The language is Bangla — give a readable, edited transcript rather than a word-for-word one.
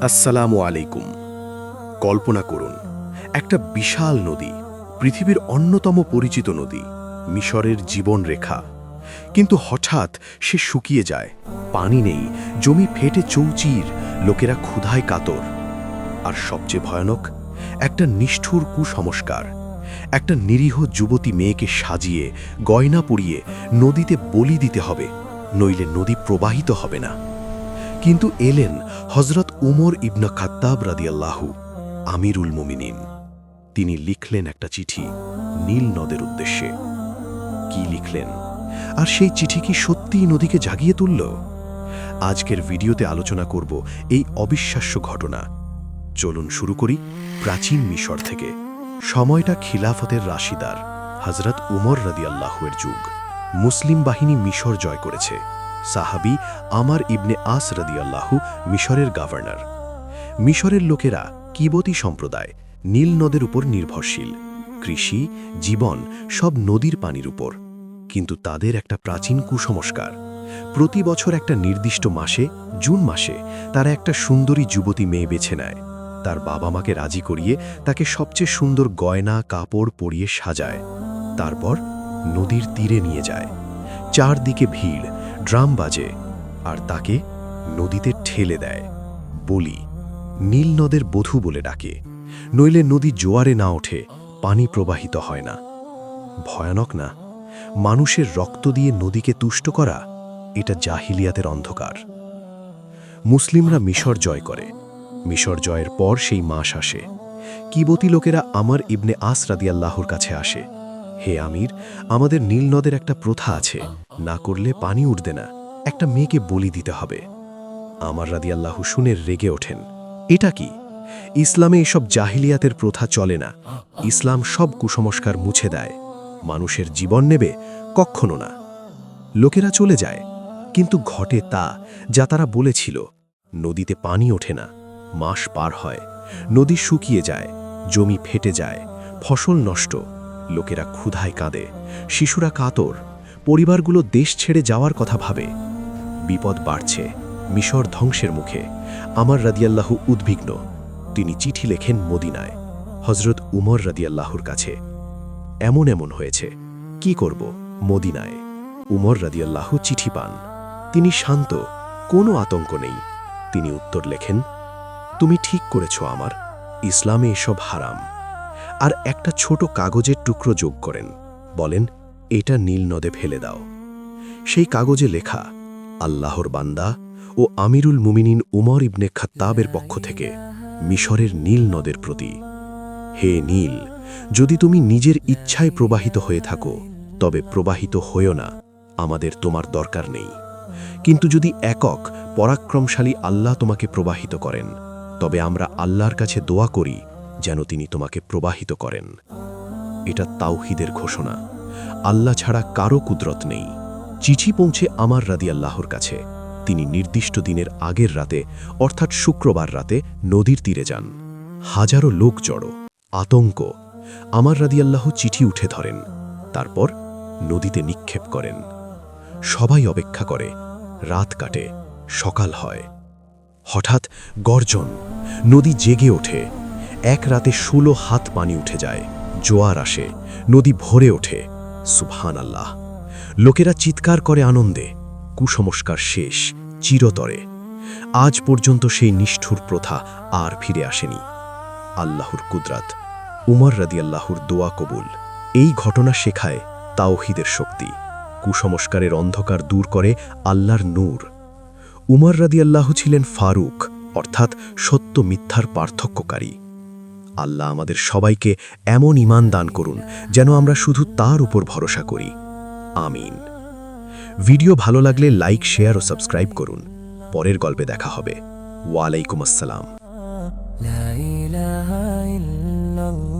আসসালামু আলাইকুম। কল্পনা করুন, একটা বিশাল নদী, পৃথিবীর অন্যতম পরিচিত নদী, মিশরের জীবনরেখা। কিন্তু হঠাৎ সে শুকিয়ে যায়, পানি নেই, জমি ফেটে চৌচির, লোকেরা ক্ষুধায় কাতর। আর সবচেয়ে ভয়ানক, একটা নিষ্ঠুর কুসংস্কার। একটা নিরীহ যুবতী মেয়েকে সাজিয়ে, গয়না পরিয়ে নদীতে বলি দিতে হবে, নইলে নদী প্রবাহিত হবে না। কিন্তু এলেন হজরত উমর ইবনে খাত্তাব রাদিয়াল্লাহু, আমিরুল মুমিনিন। তিনি লিখলেন একটা চিঠি নীল নদের উদ্দেশ্যে। কি লিখলেন, আর সেই চিঠি কি সত্যিই নদীকে জাগিয়ে তুলল? আজকের ভিডিওতে আলোচনা করব এই অবিশ্বাস্য ঘটনা। চলুন শুরু করি প্রাচীন মিশর থেকে। সময়টা খিলাফতের রাশিদার হজরত উমর রাদিয়াল্লাহুয়ের যুগ। মুসলিম বাহিনী মিশর জয় করেছে। সাহাবী আমার ইবনে আস রাদিয়াল্লাহু মিশরের গভর্নর। মিশরের লোকেরা কিবতী সম্প্রদায়, নীল নদের উপর নির্ভরশীল। কৃষি, জীবন সব নদীর পানির উপর। কিন্তু তাদের একটা প্রাচীন কুসংস্কার। প্রতি বছর একটা নির্দিষ্ট মাসে, জুন মাসে, তারা একটা সুন্দরী যুবতী মেয়ে বেছে নেয়। তার বাবা মাকে রাজি করিয়ে তাকে সবচেয়ে সুন্দর গয়না কাপড় পরিয়ে সাজায়। তারপর নদীর তীরে নিয়ে যায়। চারদিকে ভিড়, ড্রাম বাজে, আর তাকে নদীতে ঠেলে দেয়। বলি, নীল নদের বধূ বলে ডাকে, নইলে নদী জোয়ারে না ওঠে, পানি প্রবাহিত হয় না। ভয়ানক না? মানুষের রক্ত দিয়ে নদীকে তুষ্ট করা, এটা জাহিলিয়াতের অন্ধকার। মুসলিমরা মিশর জয় করে। মিশর জয়ের পর সেই মাস আসে। কিবতী লোকেরা আমার ইবনে আস রাদিয়াল্লাহুর কাছে আসে। হে আমির, আমাদের নীল নদের একটা প্রথা আছে, না করলে পানি উঠবে না, একটা মেয়েকে বলি দিতে হবে। আমার রাদিয়াল্লাহু শুনে রেগে ওঠেন। এটা কি? ইসলামে এসব জাহিলিয়াতের প্রথা চলে না। ইসলাম সব কুসংস্কার মুছে দেয়। মানুষের জীবন নেবে? কখনো না। লোকেরা চলে যায়, কিন্তু ঘটে তা যা তারা বলেছিল। নদীতে পানি ওঠে না, মাস পার হয়, নদী শুকিয়ে যায়, জমি ফেটে যায়, ফসল নষ্ট, লোকেরা ক্ষুধায় কাঁদে, শিশুরা কাতর, পরিবারগুলো দেশ ছেড়ে যাওয়ার কথা ভাবে। বিপদ বাড়ছে, মিশর ধ্বংসের মুখে। আমার রাদিয়াল্লাহু উদ্বিগ্ন। তিনি চিঠি লেখেন মদিনায়, হজরত উমর রাদিয়াল্লাহুর কাছে। এমন এমন হয়েছে, কি করব? মদিনায়। উমর রাদিয়াল্লাহু চিঠি পান। তিনি শান্ত, কোনো আতঙ্ক নেই। তিনি উত্তর লেখেন, তুমি ঠিক করেছ আমার, ইসলামে এসব হারাম। আর একটা ছোট কাগজের টুকরো যোগ করেন, বলেন, এটা নীল নদে ফেলে দাও। সেই কাগজে লেখা, আল্লাহর বান্দা ও আমিরুল মুমিনিন উমর ইবনে খাত্তাবের পক্ষ থেকে মিশরের নীল নদের প্রতি। হে নীল, যদি তুমি নিজের ইচ্ছায় প্রবাহিত হয়ে থাকো, তবে প্রবাহিত হয়েও না, আমাদের তোমার দরকার নেই। কিন্তু যদি একক পরাক্রমশালী আল্লাহ তোমাকে প্রবাহিত করেন, তবে আমরা আল্লাহর কাছে দোয়া করি যেন তিনি তোমাকে প্রবাহিত করেন। এটা তাওহীদের ঘোষণা। আল্লাহ ছাড়া কারো কুদরত নেই। চিঠি পৌঁছে আমার রাদিয়াল্লাহুর কাছে। তিনি নির্দিষ্ট দিনের আগের রাতে, অর্থাৎ শুক্রবার রাতে নদীর তীরে যান। হাজারো লোক জড়ো, আতঙ্ক। আমার রাদিয়াল্লাহু চিঠি উঠে ধরেন, তারপর নদীতে নিক্ষেপ করেন। সবাই অপেক্ষা করে, রাত কাটে, সকাল হয়। হঠাৎ গর্জন, নদী জেগে ওঠে। এক রাতে 16 হাত পানি উঠে যায়, জোয়ার আসে, নদী ভরে ওঠে। সুবহানাল্লাহ! লোকেরা চিৎকার করে আনন্দে। কুসংস্কার শেষ, চিরতরে। আজ পর্যন্ত সেই নিষ্ঠুর প্রথা আর ফিরে আসেনি। আল্লাহর কুদরত, উমর রাদিয়াল্লাহুর দোয়া কবুল। এই ঘটনা শেখায় তাওহীদের শক্তি। কুসংস্কারের অন্ধকার দূর করে আল্লাহর নূর। উমর রাদিয়াল্লাহু ছিলেন ফারুক, অর্থাৎ সত্য মিথ্যার পার্থক্যকারী। আল্লাহ আমাদের সবাইকে এমন ঈমান দান করুন যেন আমরা শুধু তার উপর ভরসা করি। আমিন। ভিডিও ভালো লাগলে লাইক, শেয়ার ও সাবস্ক্রাইব করুন। পরের গল্পে দেখা হবে। ওয়ালাইকুম আসসালাম। لا إله إلا الله